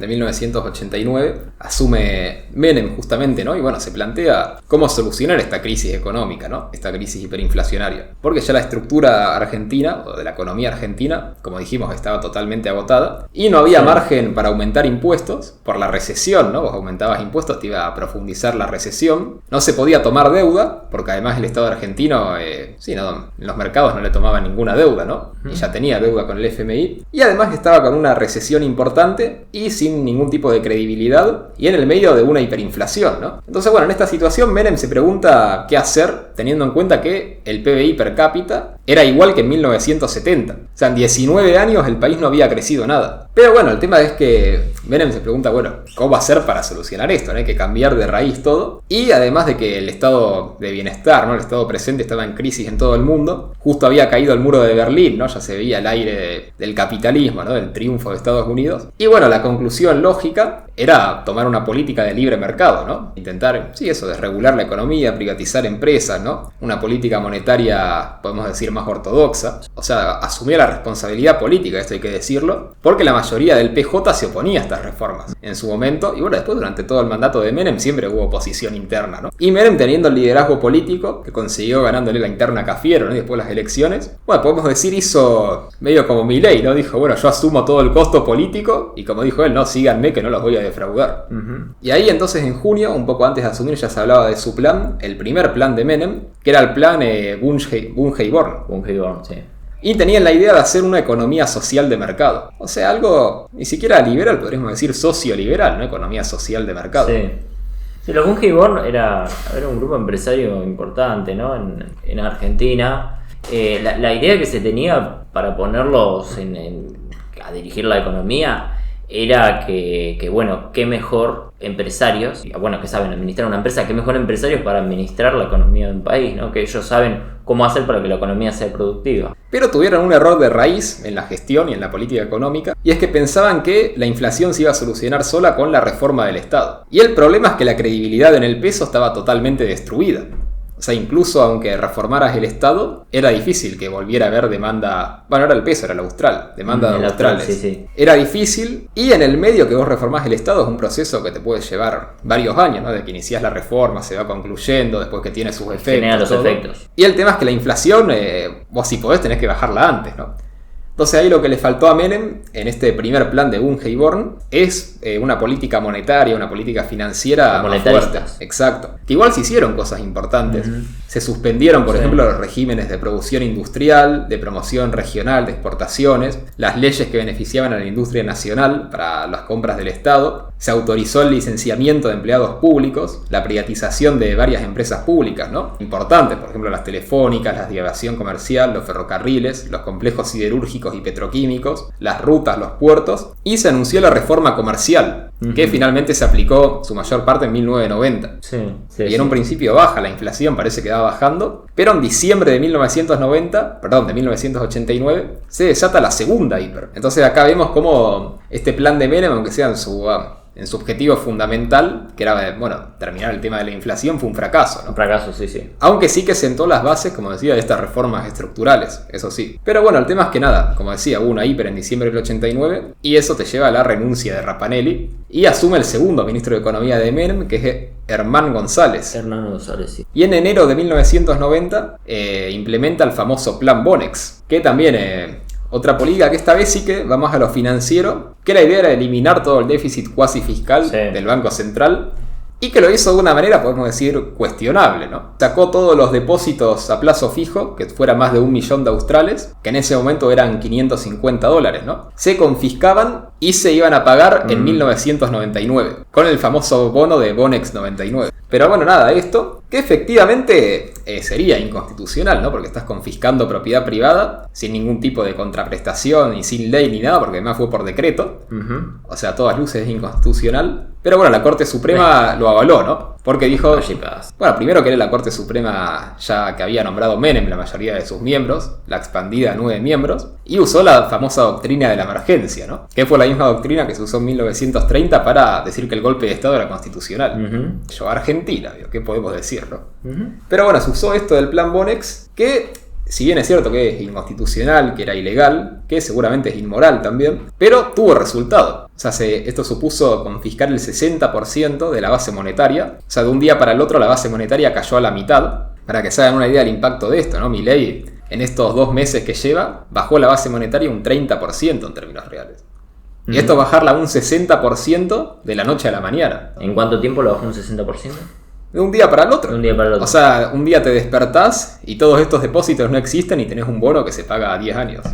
de 1989 asume Menem justamente, ¿no? Y bueno, se plantea cómo solucionar esta crisis económica, ¿no? Esta crisis hiperinflacionaria. Porque ya la estructura argentina, o de la economía argentina, como dijimos, estaba totalmente agotada y no había margen para aumentar impuestos por la recesión, ¿no? Vos aumentabas impuestos, te iba a profundizar la recesión. No se podía tomar deuda, porque además el Estado argentino, en los mercados no le tomaba ninguna deuda, ¿no? Y ya tenía deuda con el FMI. Y además estaba con una recesión importante y sin ningún tipo de credibilidad y en el medio de una hiperinflación, ¿no? Entonces, bueno, en esta situación Menem se pregunta qué hacer teniendo en cuenta que el PBI per cápita era igual que en 1970. O sea, en 19 años el país no había crecido nada. Pero bueno, el tema es que Menem se pregunta, bueno, ¿cómo hacer para solucionar esto? ¿No? Hay que cambiar de raíz todo. Y además de que el estado de bienestar, ¿no? El estado presente estaba en crisis en todo el mundo. Justo había caído el muro de Berlín, ¿no? Ya se veía el aire del capitalismo, ¿no? Del triunfo de Estados Unidos. Y bueno, la conclusión lógica era tomar una política de libre mercado, ¿no? Intentar, desregular la economía, privatizar empresas, ¿no? Una política monetaria, podemos decir, más ortodoxa. O sea, asumía la responsabilidad política, esto hay que decirlo, porque la mayoría del PJ se oponía a estas reformas en su momento. Y bueno, después durante todo el mandato de Menem siempre hubo oposición interna, ¿no? Y Menem, teniendo el liderazgo político, que consiguió ganándole la interna a Cafiero, ¿no? Y después las elecciones, bueno, podemos decir, hizo medio como Milei, ¿no? Dijo, bueno, yo asumo todo el costo político y como dijo él, no, síganme que no los voy a defraudar. Y ahí entonces en junio, un poco antes de asumir, ya se hablaba de su plan, el primer plan de Menem, que era el plan Bunge-Born. Bunge-Born, sí. Y tenían la idea de hacer una economía social de mercado. O sea, algo ni siquiera liberal, podríamos decir socioliberal, ¿no? Economía social de mercado. Sí, los Bunge-Born era un grupo empresario importante, ¿no? En Argentina. La idea que se tenía para ponerlos a dirigir la economía era que bueno, qué mejor empresarios, que saben administrar una empresa, qué mejor empresarios para administrar la economía de un país, ¿no? Que ellos saben cómo hacer para que la economía sea productiva. Pero tuvieron un error de raíz en la gestión y en la política económica, y es que pensaban que la inflación se iba a solucionar sola con la reforma del Estado. Y el problema es que la credibilidad en el peso estaba totalmente destruida. O sea, incluso aunque reformaras el Estado, era difícil que volviera a haber demanda. Bueno, era el peso, era el austral, demanda de australes. Sí. Era difícil, y en el medio que vos reformás el Estado es un proceso que te puede llevar varios años, ¿no? De que iniciás la reforma, se va concluyendo, después que tiene sus efectos. Genera los efectos. Y el tema es que la inflación, vos si podés tenés que bajarla antes, ¿no? Entonces ahí lo que le faltó a Menem en este primer plan de Bunge-Born es una política monetaria, una política financiera más fuerte. Exacto. Que igual se hicieron cosas importantes. Se suspendieron, por ejemplo, los regímenes de producción industrial, de promoción regional, de exportaciones, las leyes que beneficiaban a la industria nacional para las compras del Estado. Se autorizó el licenciamiento de empleados públicos, la privatización de varias empresas públicas, ¿no? Importantes, por ejemplo, las telefónicas, las de aviación comercial, los ferrocarriles, los complejos siderúrgicos y petroquímicos, las rutas, los puertos, y se anunció la reforma comercial, que finalmente se aplicó su mayor parte en 1990. Y en un principio baja la inflación, parece que va bajando, pero en diciembre de 1989, se desata la segunda hiper. Entonces acá vemos cómo este plan de Menem, aunque sea en su objetivo fundamental, que era, terminar el tema de la inflación, fue un fracaso, ¿no? Un fracaso, sí. Aunque sí que sentó las bases, como decía, de estas reformas estructurales, eso sí. Pero bueno, el tema es que nada, como decía, hubo una hiper en diciembre del 89, y eso te lleva a la renuncia de Rapanelli, y asume el segundo ministro de Economía de Menem, que es Hernán González. Sí. Y en enero de 1990 implementa el famoso Plan Bonex, que también otra política que esta vez sí que va más a lo financiero, que la idea era eliminar todo el déficit cuasi fiscal del Banco Central, y que lo hizo de una manera, podemos decir, cuestionable, ¿no? Sacó todos los depósitos a plazo fijo, que fuera más de 1 millón de australes, que en ese momento eran $550, ¿no? Se confiscaban y se iban a pagar en 1999, con el famoso bono de Bonex 99. Pero bueno, nada, esto que efectivamente sería inconstitucional, ¿no? Porque estás confiscando propiedad privada sin ningún tipo de contraprestación y sin ley ni nada, porque además fue por decreto. O sea, a todas luces es inconstitucional. Pero bueno, la Corte Suprema lo avaló, ¿no? Porque dijo, bueno, primero que era la Corte Suprema ya que había nombrado Menem la mayoría de sus miembros, la expandida a 9 miembros, y usó la famosa doctrina de la emergencia, ¿no? Que fue la misma doctrina que se usó en 1930 para decir que el golpe de Estado era constitucional. Yo, Argentina, digo, ¿qué podemos decir, no? Pero bueno, se usó esto del Plan Bonex, que si bien es cierto que es inconstitucional, que era ilegal, que seguramente es inmoral también, pero tuvo resultado. O sea, esto supuso confiscar el 60% de la base monetaria. O sea, de un día para el otro la base monetaria cayó a la mitad. Para que se hagan una idea del impacto de esto, ¿no? Milei, en estos 2 meses que lleva, bajó la base monetaria un 30% en términos reales. Y esto bajarla un 60% de la noche a la mañana. ¿En cuánto tiempo lo bajó un 60%? De un día para el otro. De un día para el otro. O sea, un día te despertás y todos estos depósitos no existen y tenés un bono que se paga a 10 años.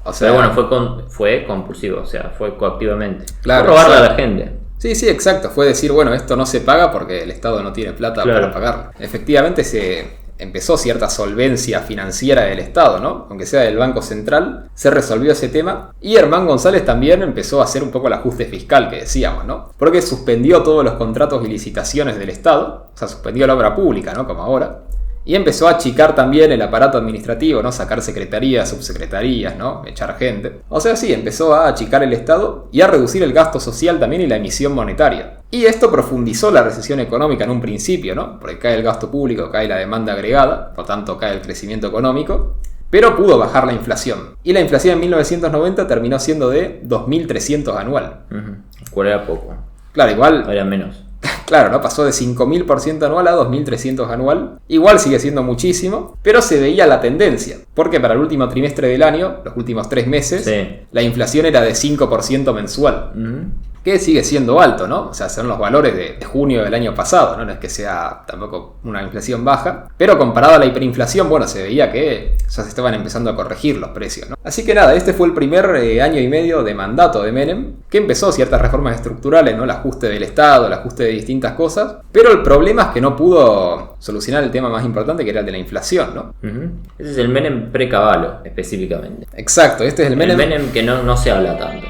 O sea, pero bueno, fue compulsivo, o sea, fue coactivamente. Claro, fue robarle o sea, a la gente. Sí, exacto. Fue decir, bueno, esto no se paga porque el Estado no tiene plata para pagarlo. Efectivamente se empezó cierta solvencia financiera del Estado, ¿no? Aunque sea del Banco Central, se resolvió ese tema. Y Herman González también empezó a hacer un poco el ajuste fiscal que decíamos, ¿no? Porque suspendió todos los contratos y licitaciones del Estado, o sea, suspendió la obra pública, ¿no? Como ahora. Y empezó a achicar también el aparato administrativo, ¿no? Sacar secretarías, subsecretarías, ¿no? Echar gente. O sea, sí, empezó a achicar el Estado y a reducir el gasto social también y la emisión monetaria. Y esto profundizó la recesión económica en un principio, ¿no? Porque cae el gasto público, cae la demanda agregada, por tanto cae el crecimiento económico. Pero pudo bajar la inflación. Y la inflación en 1990 terminó siendo de 2.300 anual. ¿Cuál era poco? Claro, igual... Era menos. Claro, ¿no? Pasó de 5.000% anual a 2.300 anual. Igual sigue siendo muchísimo, pero se veía la tendencia. Porque para el último trimestre del año, los últimos 3 meses, la inflación era de 5% mensual. Que sigue siendo alto, ¿no? O sea, son los valores de junio del año pasado, ¿no? No es que sea tampoco una inflación baja. Pero comparado a la hiperinflación, bueno, se veía que ya se estaban empezando a corregir los precios, ¿no? Así que nada, este fue el primer año y medio de mandato de Menem, que empezó ciertas reformas estructurales, ¿no? El ajuste del Estado, el ajuste de distintas cosas. Pero el problema es que no pudo solucionar el tema más importante, que era el de la inflación, ¿no? Ese es el Menem pre-Cavallo, específicamente. Exacto, este es el Menem... El Menem que no se habla tanto.